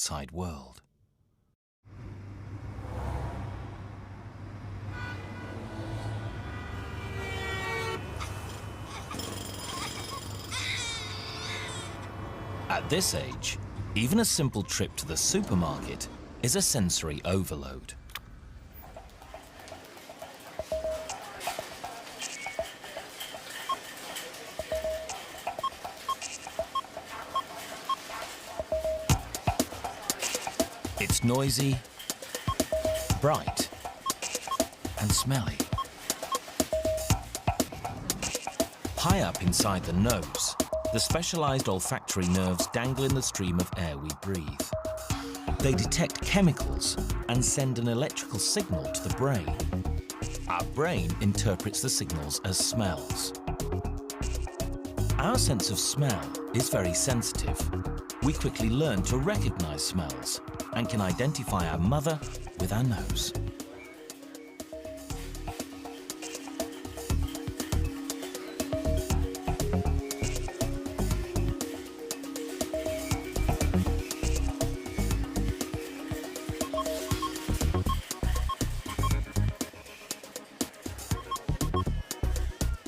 outside world. At this age, even a simple trip to the supermarket is a sensory overload. It's noisy, bright, and smelly. High up inside the nose, the specialized olfactory nerves dangle in the stream of air we breathe. They detect chemicals and send an electrical signal to the brain. Our brain interprets the signals as smells. Our sense of smell is very sensitive. We quickly learn to recognize smells and can identify our mother with our nose.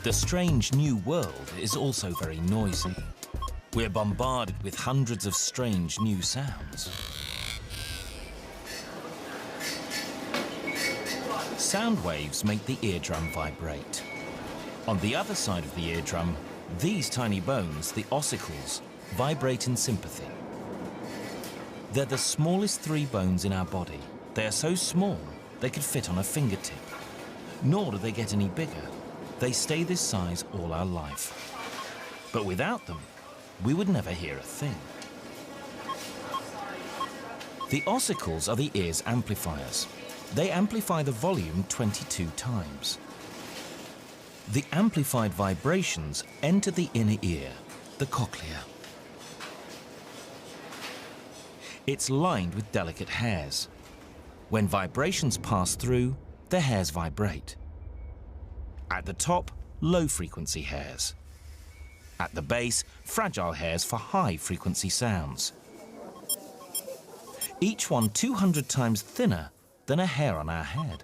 The strange new world is also very noisy. We're bombarded with hundreds of strange new sounds. Sound waves make the eardrum vibrate. On the other side of the eardrum, these tiny bones, the ossicles, vibrate in sympathy. They're the smallest 3 bones in our body. They are so small they could fit on a fingertip. Nor do they get any bigger. They stay this size all our life. But without them, we would never hear a thing. The ossicles are the ear's amplifiers. They amplify the volume 22 times. The amplified vibrations enter the inner ear, the cochlea. It's lined with delicate hairs. When vibrations pass through, the hairs vibrate. At the top, low-frequency hairs. At the base, fragile hairs for high-frequency sounds. Each one 200 times thinner than a hair on our head.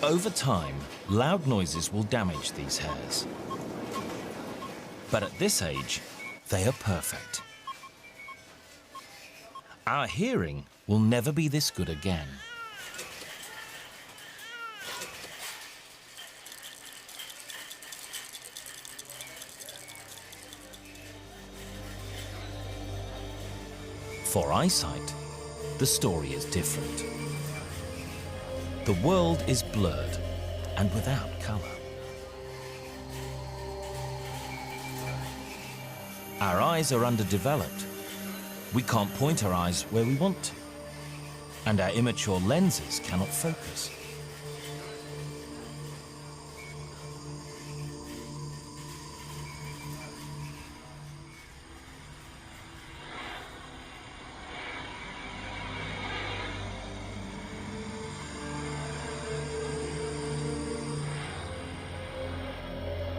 Over time, loud noises will damage these hairs. But at this age, they are perfect. Our hearing will never be this good again. For eyesight, the story is different. The world is blurred and without color. Our eyes are underdeveloped. We can't point our eyes where we want to, and our immature lenses cannot focus.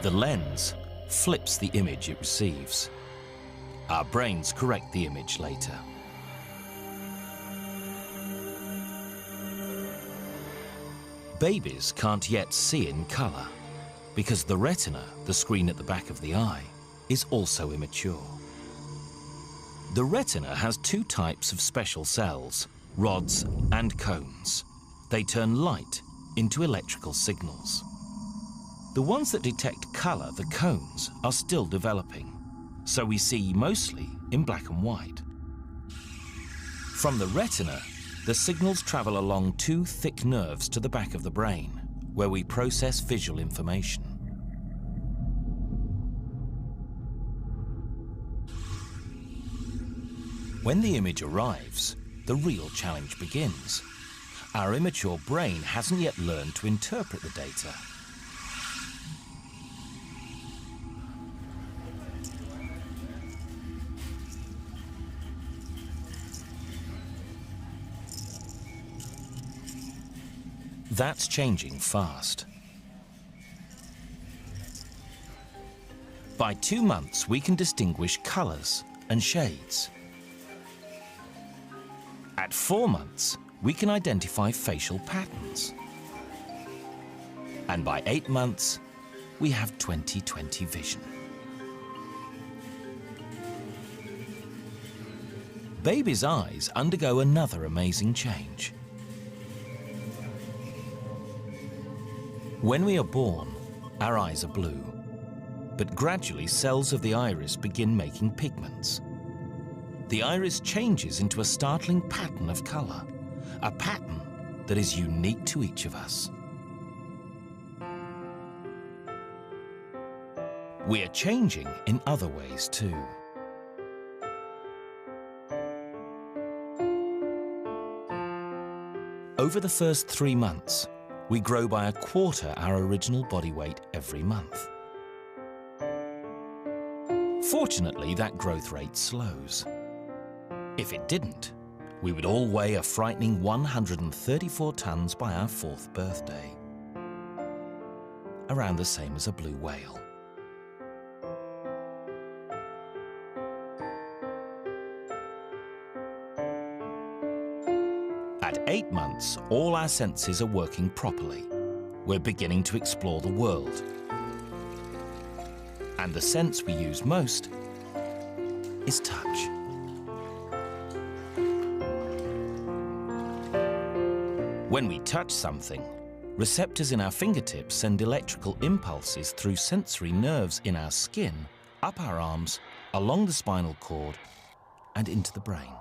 The lens flips the image it receives. Our brains correct the image later. Babies can't yet see in color because the retina, the screen at the back of the eye, is also immature. The retina has 2 types of special cells, rods and cones. They turn light into electrical signals. The ones that detect color, the cones, are still developing, so we see mostly in black and white. From the retina, the signals travel along 2 thick nerves to the back of the brain, where we process visual information. When the image arrives, the real challenge begins. Our immature brain hasn't yet learned to interpret the data. That's changing fast. By 2 months, we can distinguish colours and shades. At 4 months, we can identify facial patterns. And by 8 months, we have 20/20 vision. Baby's eyes undergo another amazing change. When we are born, our eyes are blue, but gradually cells of the iris begin making pigments. The iris changes into a startling pattern of colour, a pattern that is unique to each of us. We are changing in other ways too. Over the first 3 months, we grow by 1/4 our original body weight every month. Fortunately, that growth rate slows. If it didn't, we would all weigh a frightening 134 tons by our 4th birthday. Around the same as a blue whale. At 8 months, all our senses are working properly. We're beginning to explore the world. And the sense we use most is touch. When we touch something, receptors in our fingertips send electrical impulses through sensory nerves in our skin, up our arms, along the spinal cord, and into the brain.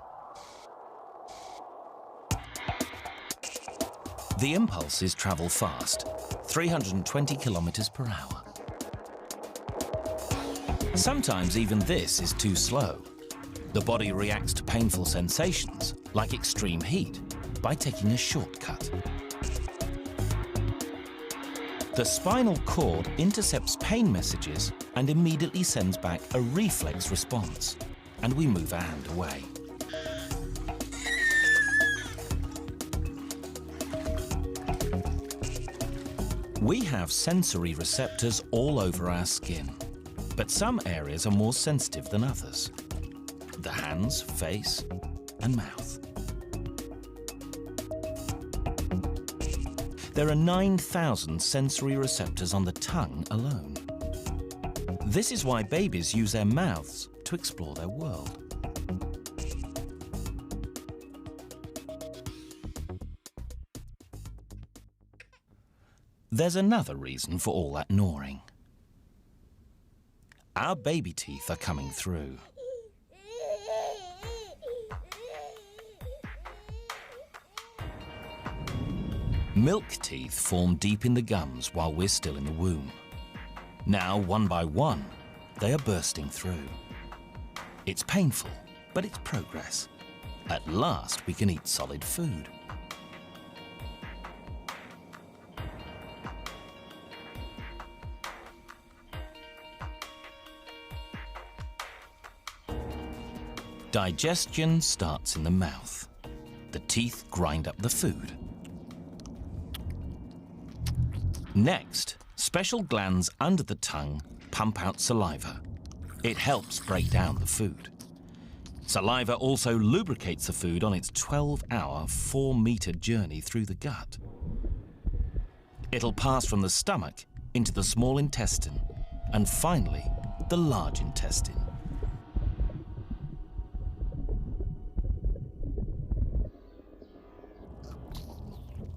The impulses travel fast, 320 kilometers per hour. Sometimes even this is too slow. The body reacts to painful sensations, like extreme heat, by taking a shortcut. The spinal cord intercepts pain messages and immediately sends back a reflex response, and we move our hand away. We have sensory receptors all over our skin, but some areas are more sensitive than others. The hands, face, and mouth. There are 9,000 sensory receptors on the tongue alone. This is why babies use their mouths to explore their world. There's another reason for all that gnawing. Our baby teeth are coming through. Milk teeth form deep in the gums while we're still in the womb. Now, one by one, they are bursting through. It's painful, but it's progress. At last, we can eat solid food. Digestion starts in the mouth. The teeth grind up the food. Next, special glands under the tongue pump out saliva. It helps break down the food. Saliva also lubricates the food on its 12-hour, 4-meter journey through the gut. It'll pass from the stomach into the small intestine and finally the large intestine.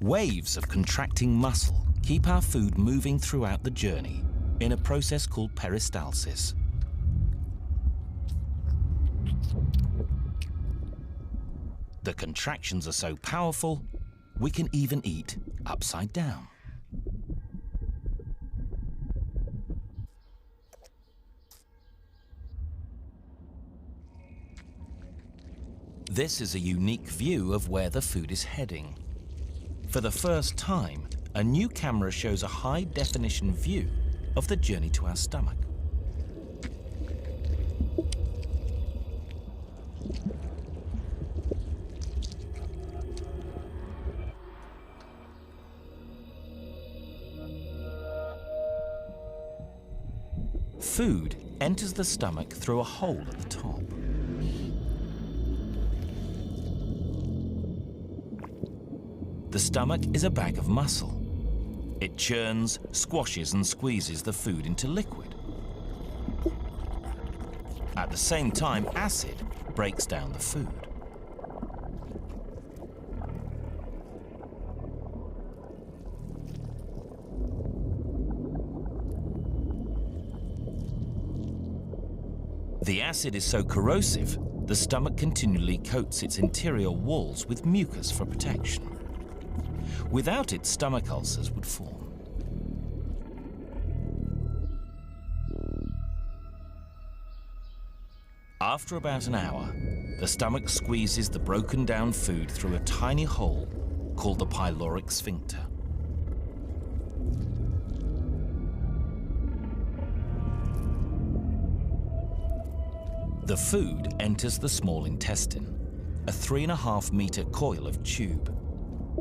Waves of contracting muscle keep our food moving throughout the journey in a process called peristalsis. The contractions are so powerful, we can even eat upside down. This is a unique view of where the food is heading. For the first time, a new camera shows a high-definition view of the journey to our stomach. Food enters the stomach through a hole at the top. The stomach is a bag of muscle. It churns, squashes and squeezes the food into liquid. At the same time, acid breaks down the food. The acid is so corrosive, the stomach continually coats its interior walls with mucus for protection. Without it, stomach ulcers would form. After about an hour, the stomach squeezes the broken down food through a tiny hole called the pyloric sphincter. The food enters the small intestine, a 3.5 meter coil of tube.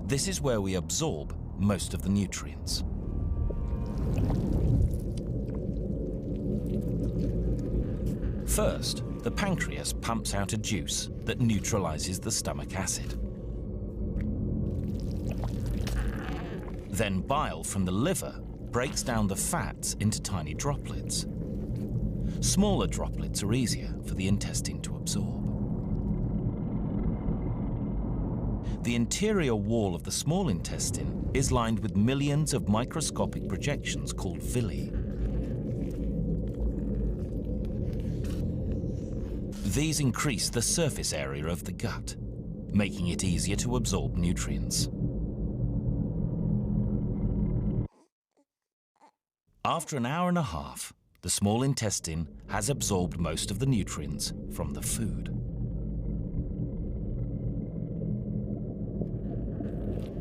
This is where we absorb most of the nutrients. First, the pancreas pumps out a juice that neutralizes the stomach acid. Then bile from the liver breaks down the fats into tiny droplets. Smaller droplets are easier for the intestine to absorb. The interior wall of the small intestine is lined with millions of microscopic projections called villi. These increase the surface area of the gut, making it easier to absorb nutrients. After an hour and a half, the small intestine has absorbed most of the nutrients from the food.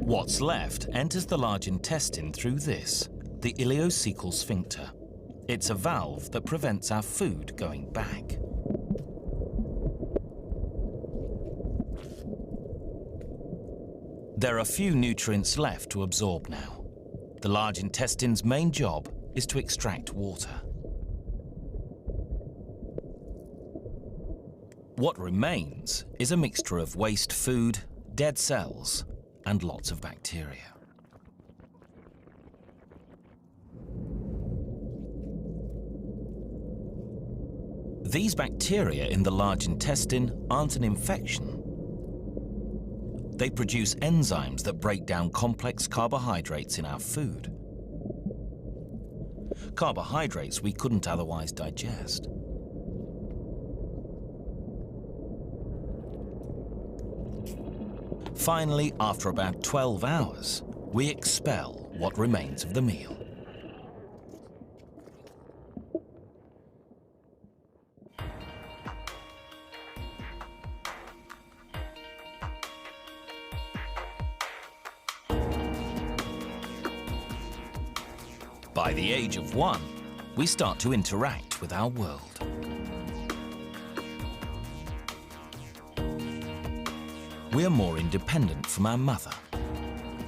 What's left enters the large intestine through this, the ileocecal sphincter. It's a valve that prevents our food going back. There are few nutrients left to absorb now. The large intestine's main job is to extract water. What remains is a mixture of waste food, dead cells, and lots of bacteria. These bacteria in the large intestine aren't an infection. They produce enzymes that break down complex carbohydrates in our food. Carbohydrates we couldn't otherwise digest. Finally, after about 12 hours, we expel what remains of the meal. By the age of 1, we start to interact with our world. We are more independent from our mother.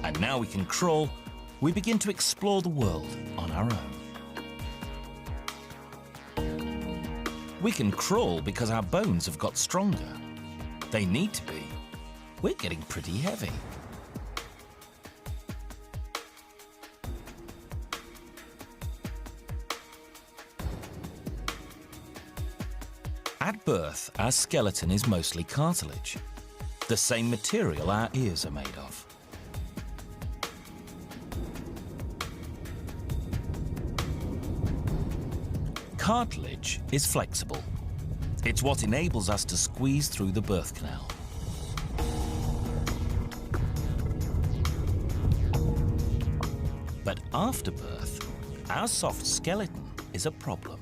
And now we can crawl, we begin to explore the world on our own. We can crawl because our bones have got stronger. They need to be. We're getting pretty heavy. At birth, our skeleton is mostly cartilage, the same material our ears are made of. Cartilage is flexible. It's what enables us to squeeze through the birth canal. But after birth, our soft skeleton is a problem.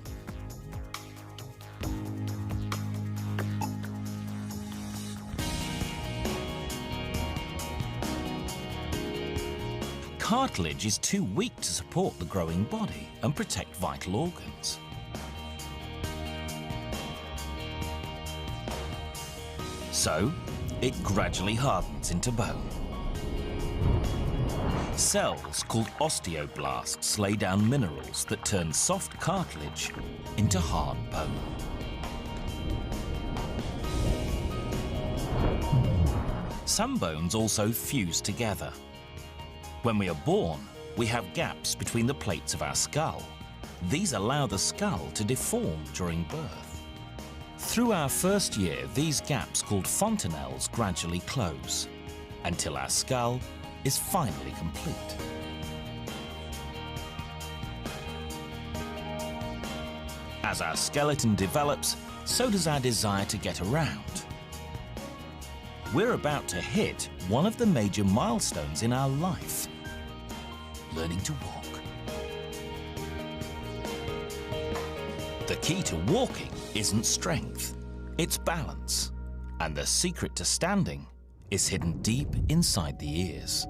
Cartilage is too weak to support the growing body and protect vital organs. So, it gradually hardens into bone. Cells called osteoblasts lay down minerals that turn soft cartilage into hard bone. Some bones also fuse together. When we are born, we have gaps between the plates of our skull. These allow the skull to deform during birth. Through our first year, these gaps called fontanelles gradually close until our skull is finally complete. As our skeleton develops, so does our desire to get around. We're about to hit one of the major milestones in our life: learning to walk. The key to walking isn't strength, it's balance. And the secret to standing is hidden deep inside the ears.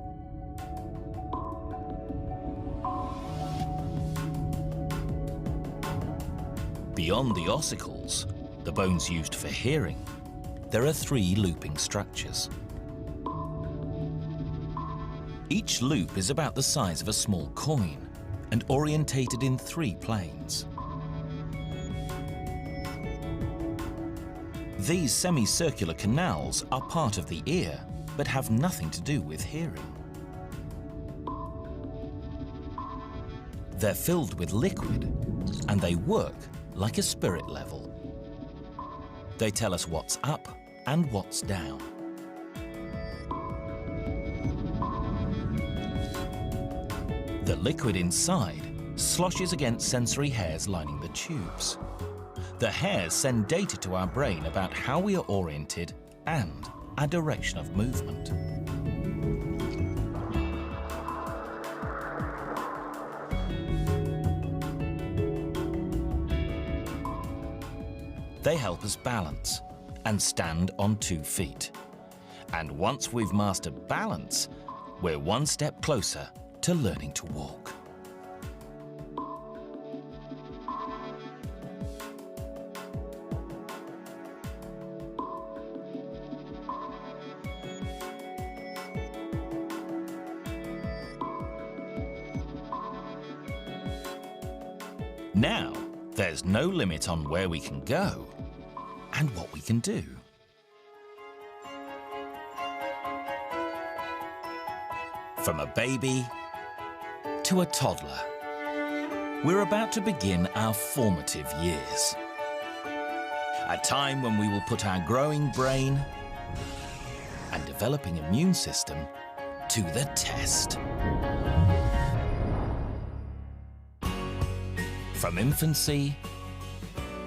Beyond the ossicles, the bones used for hearing, there are 3 looping structures. Each loop is about the size of a small coin and orientated in 3 planes. These semicircular canals are part of the ear, but have nothing to do with hearing. They're filled with liquid, and they work like a spirit level. They tell us what's up and what's down. The liquid inside sloshes against sensory hairs lining the tubes. The hairs send data to our brain about how we are oriented and our direction of movement. They help us balance and stand on 2 feet. And once we've mastered balance, we're one step closer to learning to walk. Now, there's no limit on where we can go and what we can do. From a baby to a toddler, we're about to begin our formative years. A time when we will put our growing brain and developing immune system to the test. From infancy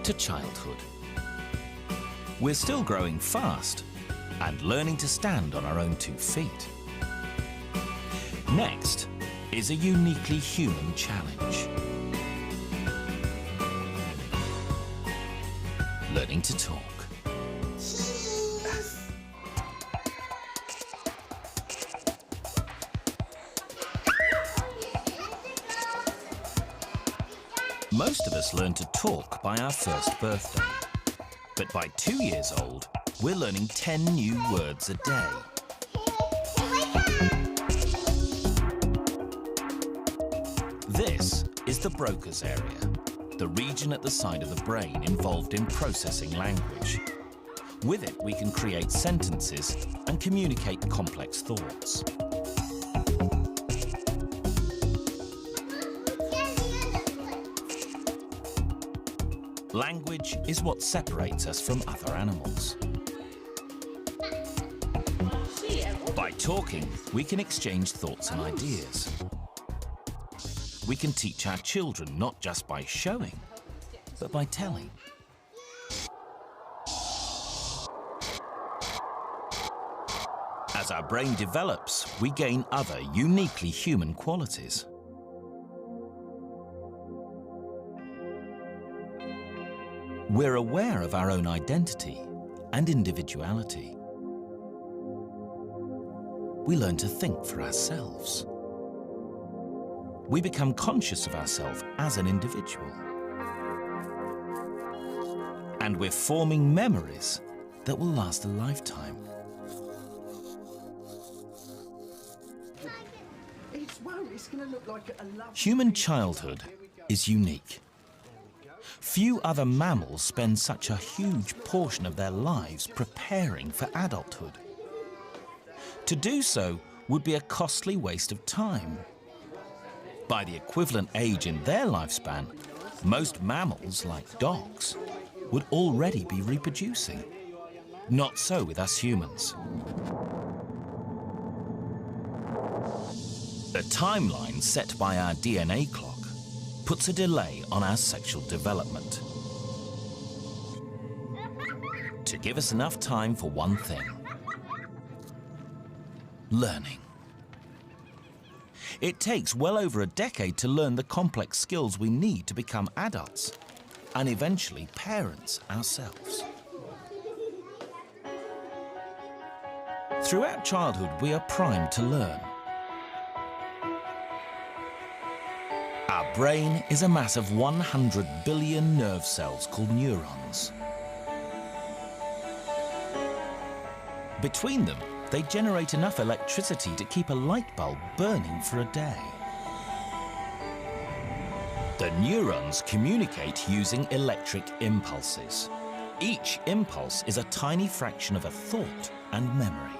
to childhood, we're still growing fast and learning to stand on our own 2 feet. Next is a uniquely human challenge: learning to talk. Most of us learn to talk by our first birthday. But by 2 years old, we're learning 10 new words a day. This is the Broca's area, the region at the side of the brain involved in processing language. With it, we can create sentences and communicate complex thoughts. Language is what separates us from other animals. By talking, we can exchange thoughts and ideas. We can teach our children not just by showing, but by telling. As our brain develops, we gain other uniquely human qualities. We're aware of our own identity and individuality. We learn to think for ourselves. We become conscious of ourselves as an individual. And we're forming memories that will last a lifetime. it's going to look like a lovely... Human childhood is unique. Few other mammals spend such a huge portion of their lives preparing for adulthood. To do so would be a costly waste of time. By the equivalent age in their lifespan, most mammals, like dogs, would already be reproducing. Not so with us humans. The timeline set by our DNA clock puts a delay on our sexual development to give us enough time for one thing: learning. It takes well over a decade to learn the complex skills we need to become adults and eventually parents ourselves. Throughout childhood, we are primed to learn. Our brain is a mass of 100 billion nerve cells called neurons. Between them, they generate enough electricity to keep a light bulb burning for a day. The neurons communicate using electric impulses. Each impulse is a tiny fraction of a thought and memory.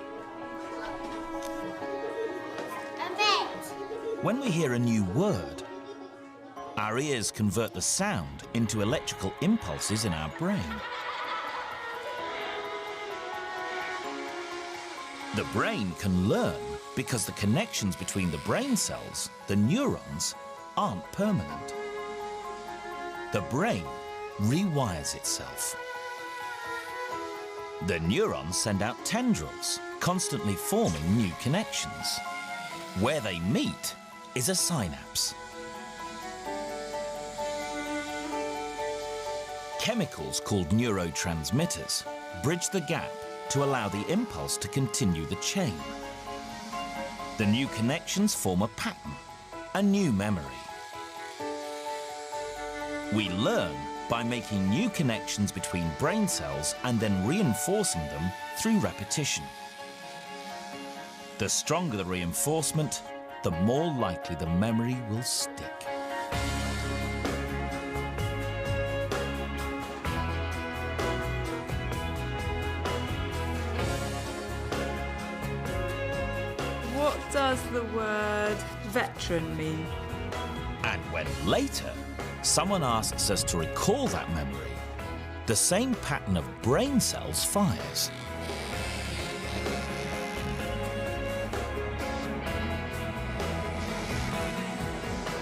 When we hear a new word, our ears convert the sound into electrical impulses in our brain. The brain can learn because the connections between the brain cells, the neurons, aren't permanent. The brain rewires itself. The neurons send out tendrils, constantly forming new connections. Where they meet is a synapse. Chemicals called neurotransmitters bridge the gap to allow the impulse to continue the chain. The new connections form a pattern, a new memory. We learn by making new connections between brain cells and then reinforcing them through repetition. The stronger the reinforcement, the more likely the memory will stick. What does the word veteran mean? And when later someone asks us to recall that memory, the same pattern of brain cells fires.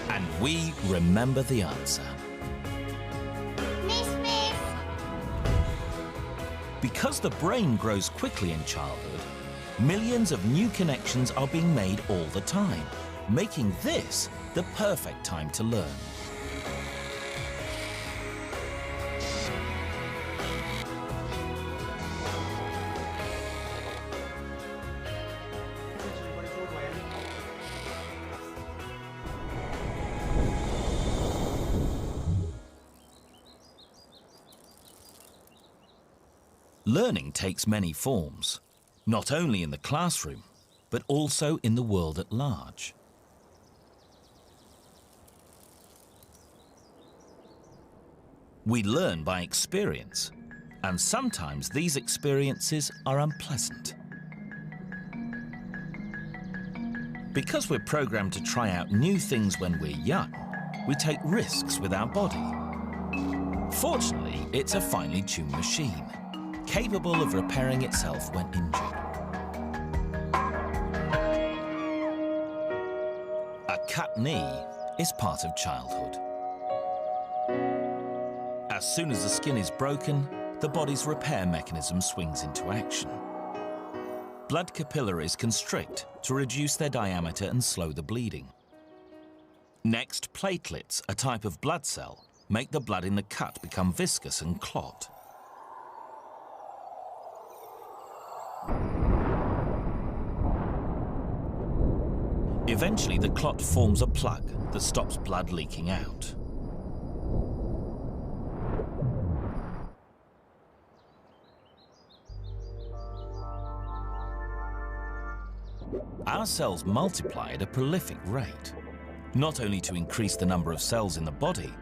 And we remember the answer. Miss. Because the brain grows quickly in childhood, millions of new connections are being made all the time, making this the perfect time to learn. Learning takes many forms, not only in the classroom, but also in the world at large. We learn by experience, and sometimes these experiences are unpleasant. Because we're programmed to try out new things when we're young, we take risks with our body. Fortunately, it's a finely tuned machine, capable of repairing itself when injured. A cut knee is part of childhood. As soon as the skin is broken, the body's repair mechanism swings into action. Blood capillaries constrict to reduce their diameter and slow the bleeding. Next, platelets, a type of blood cell, make the blood in the cut become viscous and clot. Eventually, the clot forms a plug that stops blood leaking out. Our cells multiply at a prolific rate, not only to increase the number of cells in the body,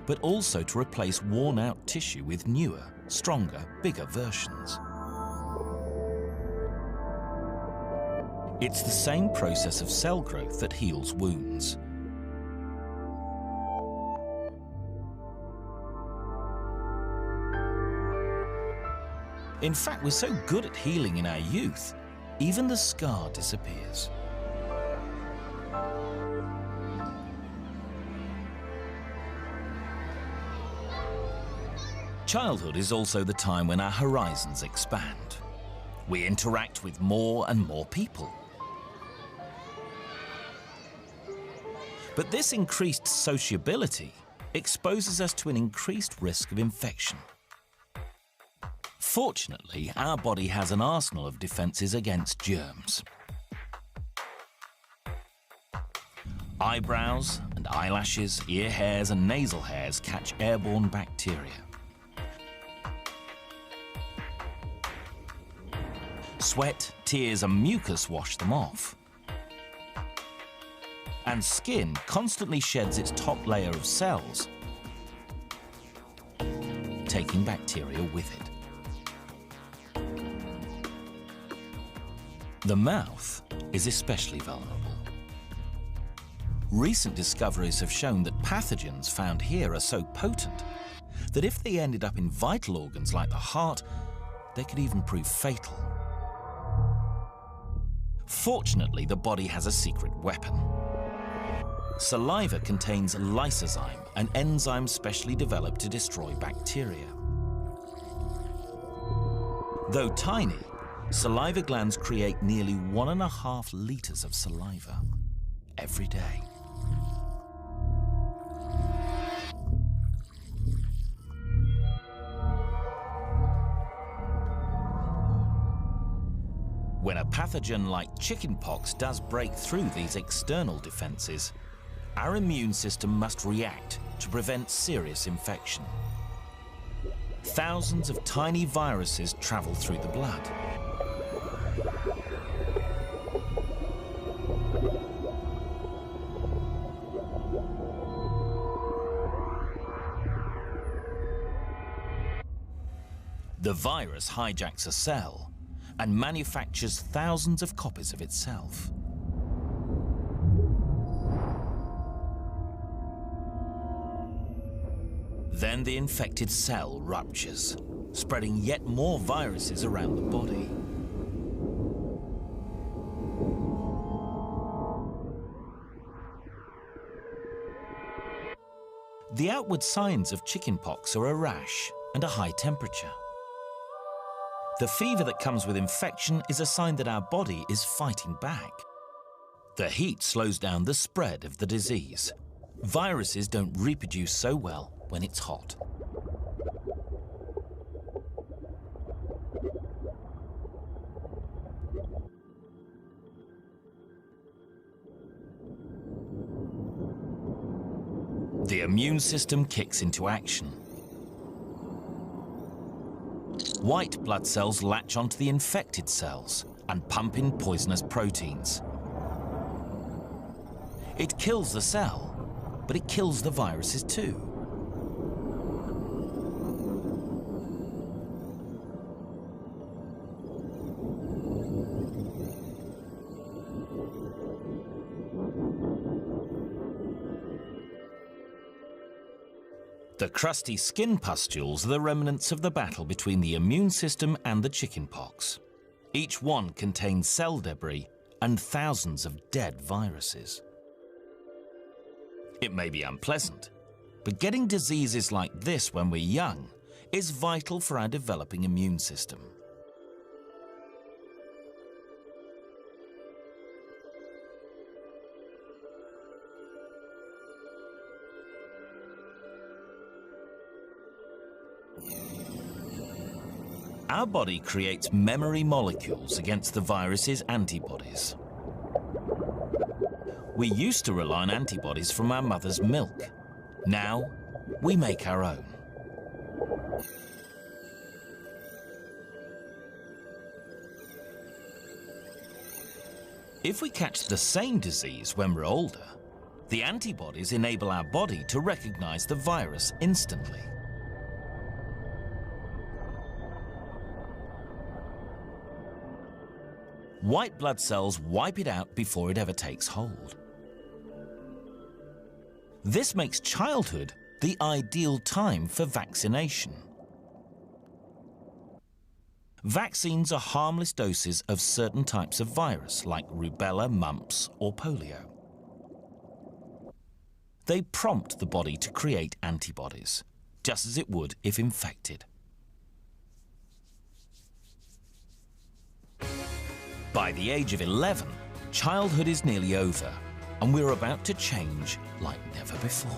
but also to replace worn-out tissue with newer, stronger, bigger versions. It's the same process of cell growth that heals wounds. In fact, we're so good at healing in our youth, even the scar disappears. Childhood is also the time when our horizons expand. We interact with more and more people. But this increased sociability exposes us to an increased risk of infection. Fortunately, our body has an arsenal of defenses against germs. Eyebrows and eyelashes, ear hairs and nasal hairs catch airborne bacteria. Sweat, tears and mucus wash them off. And skin constantly sheds its top layer of cells, taking bacteria with it. The mouth is especially vulnerable. Recent discoveries have shown that pathogens found here are so potent that if they ended up in vital organs like the heart, they could even prove fatal. Fortunately, the body has a secret weapon. Saliva contains lysozyme, an enzyme specially developed to destroy bacteria. Though tiny, saliva glands create nearly 1.5 liters of saliva every day. When a pathogen like chickenpox does break through these external defenses, our immune system must react to prevent serious infection. Thousands of tiny viruses travel through the blood. The virus hijacks a cell and manufactures thousands of copies of itself. Then the infected cell ruptures, spreading yet more viruses around the body. The outward signs of chickenpox are a rash and a high temperature. The fever that comes with infection is a sign that our body is fighting back. The heat slows down the spread of the disease. Viruses don't reproduce so well when it's hot. The immune system kicks into action. White blood cells latch onto the infected cells and pump in poisonous proteins. It kills the cell, but it kills the viruses too. The crusty skin pustules are the remnants of the battle between the immune system and the chickenpox. Each one contains cell debris and thousands of dead viruses. It may be unpleasant, but getting diseases like this when we're young is vital for our developing immune system. Our body creates memory molecules against the virus's antibodies. We used to rely on antibodies from our mother's milk. Now, we make our own. If we catch the same disease when we're older, the antibodies enable our body to recognize the virus instantly. White blood cells wipe it out before it ever takes hold. This makes childhood the ideal time for vaccination. Vaccines are harmless doses of certain types of virus, like rubella, mumps, or polio. They prompt the body to create antibodies, just as it would if infected. By the age of 11, childhood is nearly over, and we're about to change like never before.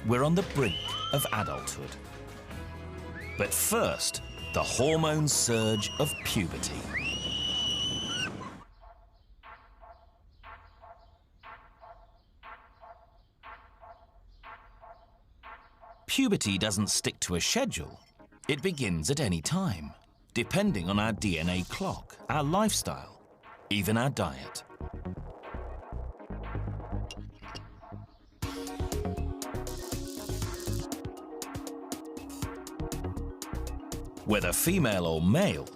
We're on the brink of adulthood. But first, the hormone surge of puberty. Puberty doesn't stick to a schedule. It begins at any time, depending on our DNA clock, our lifestyle, even our diet. Whether female or male,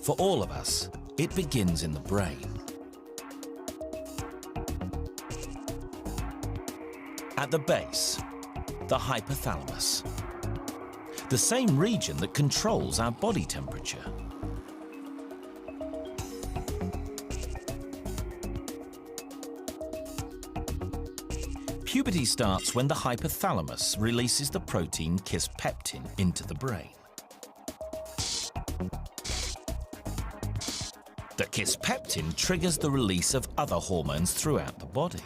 for all of us, it begins in the brain. At the base, the hypothalamus, the same region that controls our body temperature. Puberty starts when the hypothalamus releases the protein kisspeptin into the brain. The kisspeptin triggers the release of other hormones throughout the body.